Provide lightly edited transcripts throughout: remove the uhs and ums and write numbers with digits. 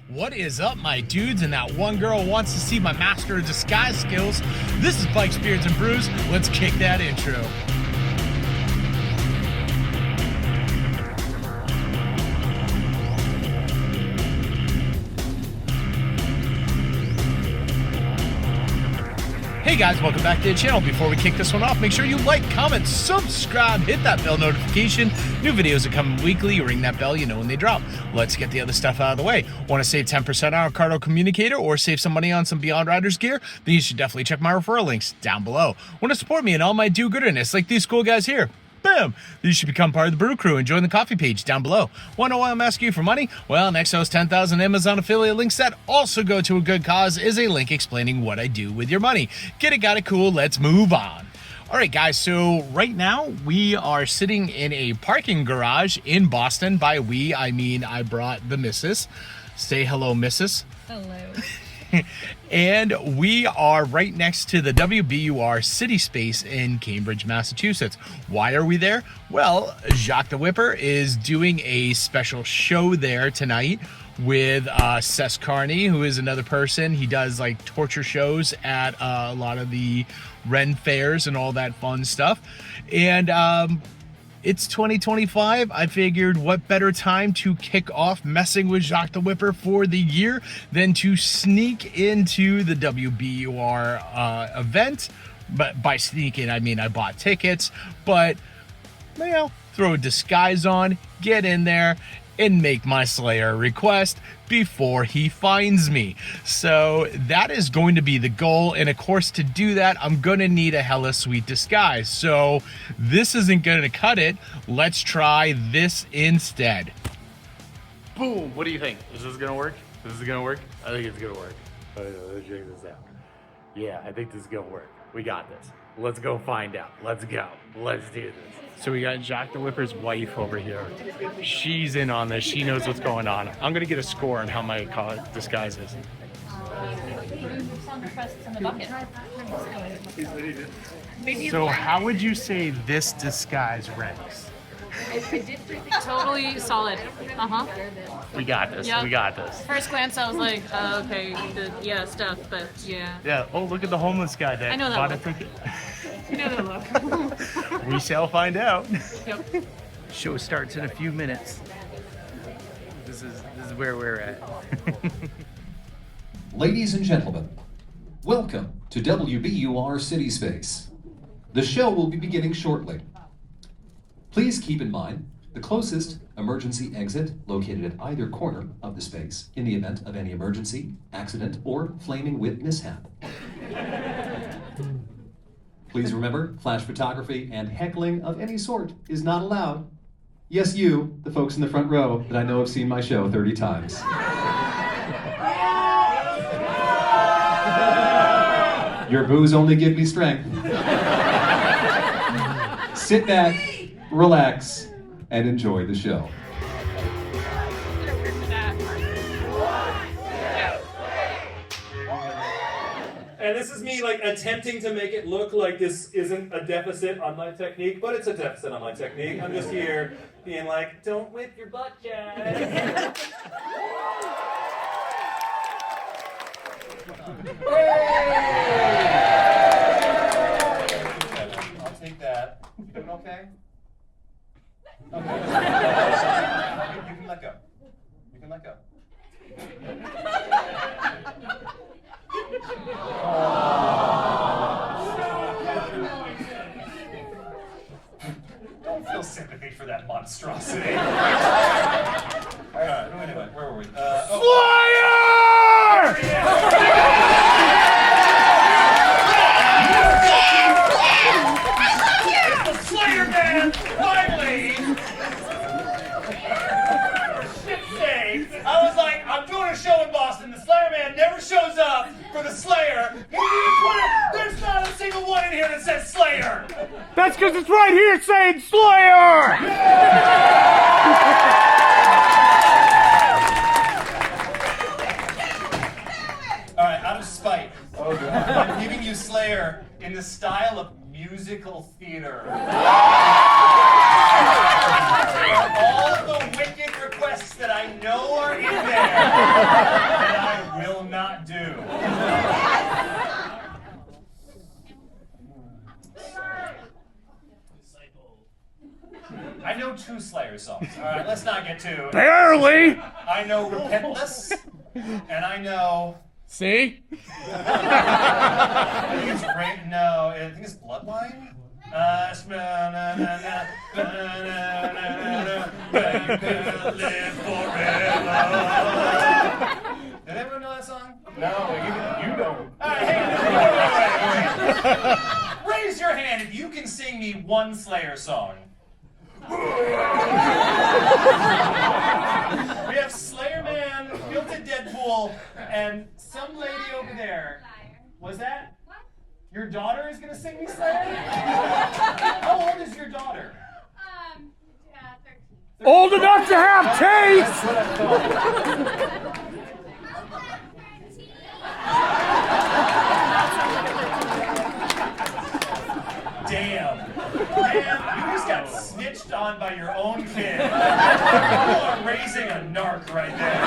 What is up, my dudes, and that one girl wants to see my master of disguise skills? This is Bikes, Beards, and Brews. Let's kick that intro. Hey guys, welcome back to the channel. Before we kick this one off, make sure you like, comment, subscribe, hit that bell notification. New videos are coming weekly. You ring that bell, you know when they drop. Let's get the other stuff out of the way. Want to save 10% on our Cardo Communicator or save some money on some Beyond Riders gear? Then you should definitely check my referral links down below. Want to support me in all my do-gooderness like these cool guys here? Boom! You should become part of the Brew Crew and join the coffee page down below. Want to know why I'm asking you for money? Well, next to those 10,000 Amazon affiliate links that also go to a good cause is a link explaining what I do with your money. Get it, got it, cool, let's move on. Alright guys, so right now we are sitting in a parking garage in Boston. By we, I mean I brought the missus. Say hello, missus. Hello. And we are right next to the WBUR City Space in Cambridge, Massachusetts. Why are we there? Well, Jacques Ze Whipper is doing a special show there tonight with Seth Carney, who is another person. He does like torture shows at a lot of the Ren fairs and all that fun stuff. And it's 2025. I figured what better time to kick off messing with Jacques Ze Whipper for the year than to sneak into the WBUR event. But by sneak in, I mean I bought tickets, but you know, throw a disguise on, get in there, and make my Slayer request before he finds me. So that is going to be the goal, and of course to do that I'm gonna need a hella sweet disguise. So this isn't gonna cut it. Let's try this instead. Boom! What do you think? Is this gonna work? This is gonna work? I think it's gonna work. Let's check this out. Yeah, I think this is gonna work. We got this. Let's go find out. Let's go. Let's do this. So we got Jacques Ze Whipper's wife over here. She's in on this. She knows what's going on. I'm gonna get a score on how my disguise is. So how would you say this disguise ranks? Totally solid. We got this. Yep. We got this. First glance, I was like, okay, yeah, stuff, but yeah. Yeah. Oh, look at the homeless guy that I know that bought look. a ticket. You know that look. We shall find out. Yep. Show starts in a few minutes. This is where we're at. Ladies and gentlemen, welcome to WBUR City Space. The show will be beginning shortly. Please keep in mind the closest emergency exit located at either corner of the space in the event of any emergency, accident, or flaming wit mishap. Please remember, flash photography and heckling of any sort is not allowed. Yes, you, the folks in the front row that I know have seen my show 30 times. Your boos only give me strength. Sit back, relax, and enjoy the show. And this is me like attempting to make it look like this isn't a deficit on my technique, but it's a deficit on my technique. I'm just here being like, don't whip your butt, Jack. I'll take that. You doing okay? Okay. You can let go. You can let go. Don't feel sympathy for that monstrosity. Alright, anyway, where were we? It's the Slayer man! Finally! For shit's sake! I was like, I'm doing a show in Boston. The Slayer man never shows up for the Slayer. There's not a single one in here that says Slayer. That's because it's right here saying Slayer! Alright, out of spite, I'm giving you Slayer in the style of musical theater. All the wicked requests that I know are in there. that I will not do. I know 2 Slayer songs. All right, let's not get too. Barely. I know Repentless, and I know. See? I think it's no. I think it's Bloodline. You could live forever. Did everyone know that song? No, you don't. All right, hey, raise your hand if you can sing me one Slayer song. We have Slayer Man, Guilted Deadpool, and some lady over there. Was that? Your daughter is gonna sing me Slayer? How old is your daughter? 13. Old enough to have taste! That's what I thought. Damn. Man, you just got snitched on by your own kid. You are raising a narc right there.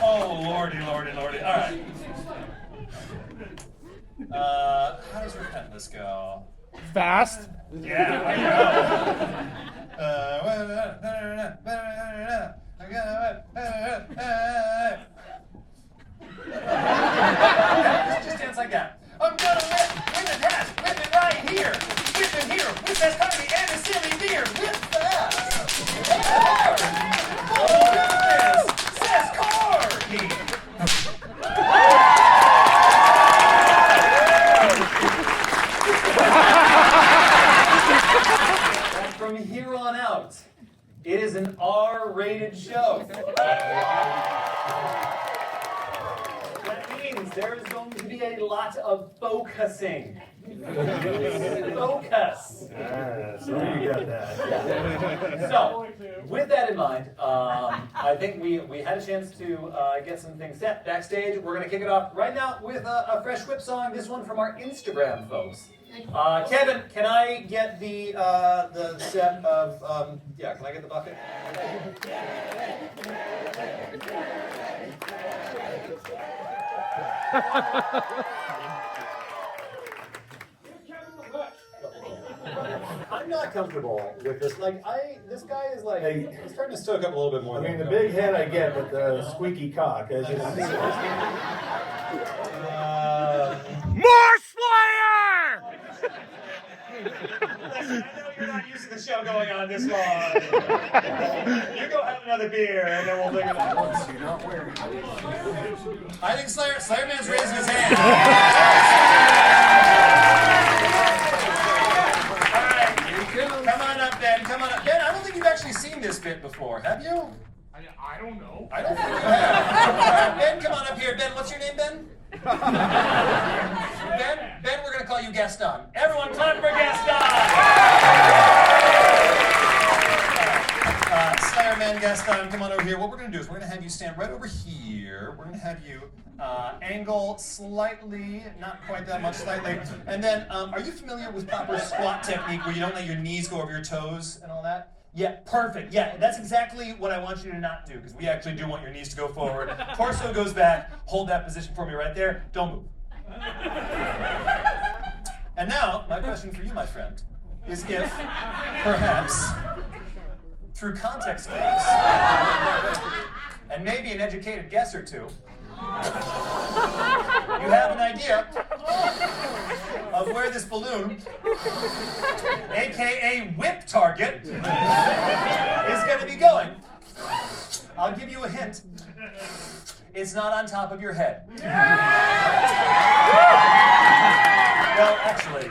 Oh, lordy, lordy, lordy. All right. How does Repentless go? Fast. Yeah, I know. Just dance like that. I'm gonna whip it hat, whip it right here, whip it here, whip that party and a silly beer, whip that. Oh, this says Cardi. From here on out, it is an R-rated show. That means there is going to be a lot of focusing. Focus. So you got that. So, with that in mind, I think we had a chance to get some things set backstage. We're going to kick it off right now with a fresh whip song. This one from our Instagram folks. Kevin, can I get the set of can I get the bucket? I'm not comfortable with this. This guy is he's starting to stoke up a little bit more. I mean, the big head I get, but the squeaky cock. More Slayer! Listen, I know you're not used to the show going on this long. You go have another beer, and then we'll bring it up. You're not wearing it. I think Slayer Man's raising his hand. All right, come on up, Ben. Come on up, Ben. I don't think you've actually seen this bit before, have you? I don't know. I don't think you have. Ben, come on up here. Ben, what's your name, Ben? Ben, we're going to call you Gaston. Everyone clap for Gaston! Slayer Man, Gaston, come on over here. What we're going to do is we're going to have you stand right over here. We're going to have you angle slightly, not quite that much, slightly. And then, are you familiar with proper squat technique where you don't let your knees go over your toes and all that? Yeah, perfect. Yeah, that's exactly what I want you to not do, because we actually do want your knees to go forward. Torso goes back. Hold that position for me right there. Don't move. And now, my question for you, my friend, is if, perhaps, through context clues, and maybe an educated guess or two, you have an idea of where this balloon, aka whip target, is going to be going. I'll give you a hint. It's not on top of your head. Well, actually,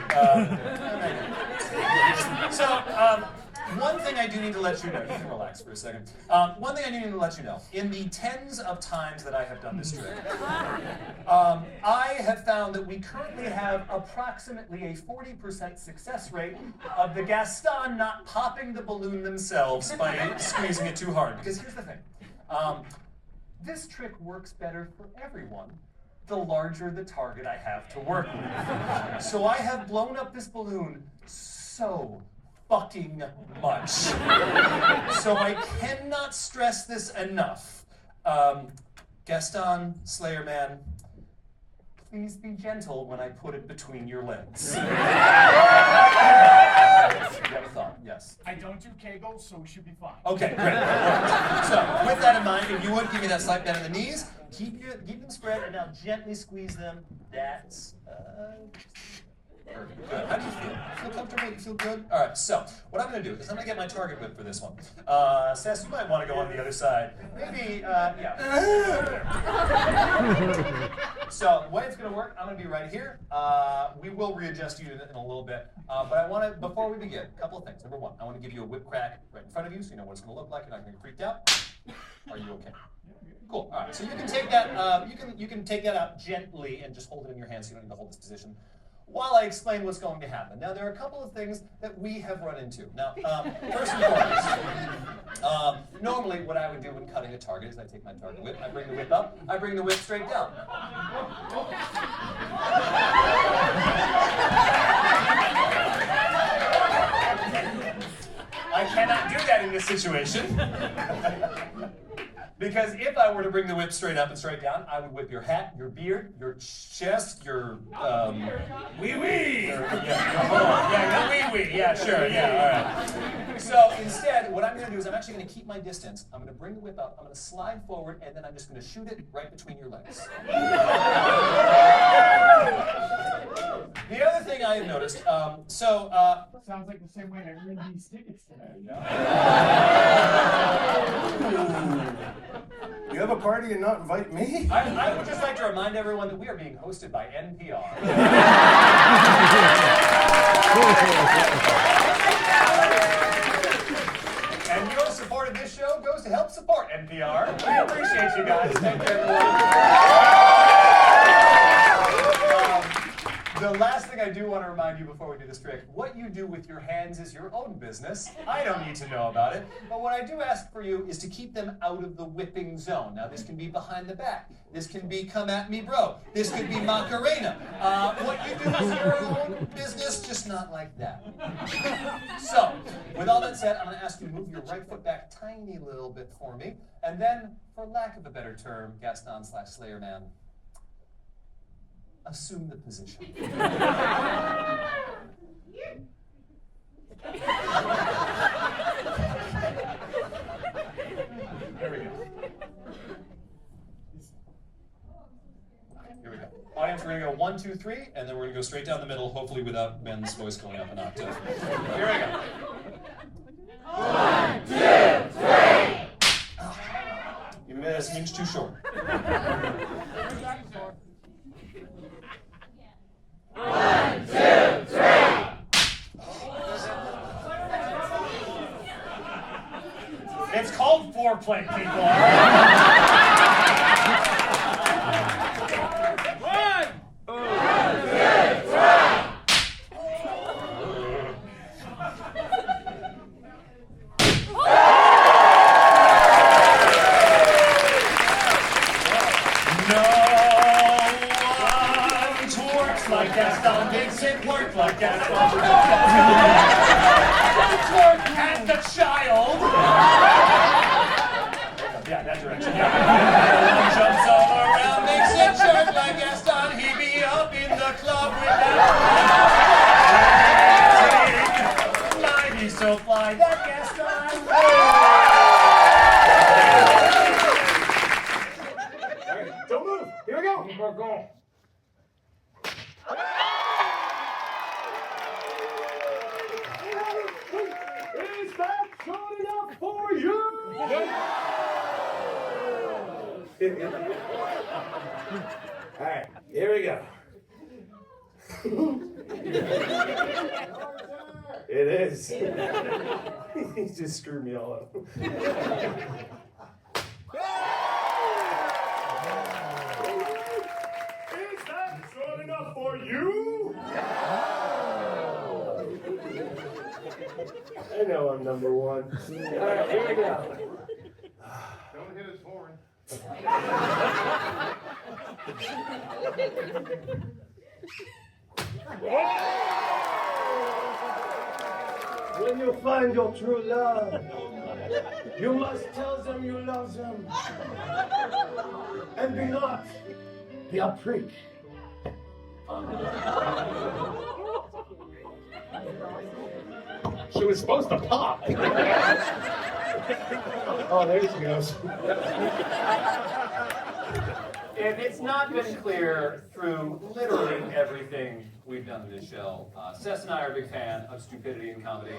one thing I do need to let you know, you can relax for a second. One thing I do need to let you know, in the tens of times that I have done this trick, I have found that we currently have approximately a 40% success rate of the Gaston not popping the balloon themselves by squeezing it too hard. Because here's the thing, this trick works better for everyone the larger the target I have to work with. So I have blown up this balloon so fucking much. So I cannot stress this enough. Gaston, Slayer Man, please be gentle when I put it between your legs. You have a thought? Yes. I don't do kegels, so we should be fine. Okay, great. So, with that in mind, if you would give me that slight bend in the knees, keep them spread, and now gently squeeze them. That's perfect. Good. How do you feel? Feel comfortable? You feel good? All right. So, what I'm going to do is I'm going to get my target whip for this one. Sess, you might want to go on the other side. Maybe, yeah. So, the way it's going to work, I'm going to be right here. We will readjust you in a little bit. But I want to, before we begin, a couple of things. Number one, I want to give you a whip crack right in front of you so you know what it's going to look like. You're not going to get freaked out. Are you okay? Cool. All right. So you can take that. You can take that out gently and just hold it in your hand so you don't need to hold this position while I explain what's going to happen. Now, there are a couple of things that we have run into. Now, first and foremost, normally what I would do when cutting a target is I take my target whip, I bring the whip up, I bring the whip straight down. I cannot do that in this situation. Because if I were to bring the whip straight up and straight down, I would whip your hat, your beard, your chest, your Wee-wee! your wee-wee. Yeah, sure, yeah, all right. So instead, what I'm going to do is I'm actually going to keep my distance. I'm going to bring the whip up, I'm going to slide forward, and then I'm just going to shoot it right between your legs. The other thing I have noticed, Sounds like the same way I earned these tickets today. You have a party and not invite me? I would just like to remind everyone that we are being hosted by NPR. And your support of this show goes to help support NPR. We appreciate you guys. Thank you, everyone. The last thing I do want to remind you before we do this trick, what you do with your hands is your own business. I don't need to know about it. But what I do ask for you is to keep them out of the whipping zone. Now, this can be behind the back. This can be come at me, bro. This could be Macarena. What you do is your own business, just not like that. So, with all that said, I'm going to ask you to move your right foot back a tiny little bit for me. And then, for lack of a better term, Gaston/Slayer Man, assume the position. Here we go. Here we go. Audience, we're going to go 1, 2, 3, and then we're going to go straight down the middle, hopefully without Ben's voice going up an octave. Here we go. 1, 2, 3! You missed, an inch too short. 1, 2, 3! It's called foreplay, people. One, 2, 3! Like Gaston makes it work like Gaston. Don't twerk at the child. Yeah, that direction. Yeah. One jumps all around, makes it jerk like Gaston. He be up in the club with that. He's so fly, that Gaston. All right, don't move. Here we go. We're going. Is that good enough for you? All right, here we go. It is. He just screwed me all up. Is that good enough for you? I know I'm number one. All right, here we go. Don't hit his horn. When you find your true love, You must tell them you love them. And be not be a prick. She was supposed to pop. Oh, there she goes. If it's not been clear through literally everything we've done in this show, Seth and I are a big fan of stupidity in comedy.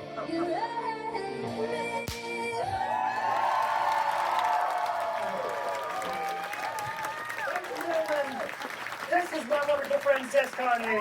This is my wonderful friend, Seth Carney.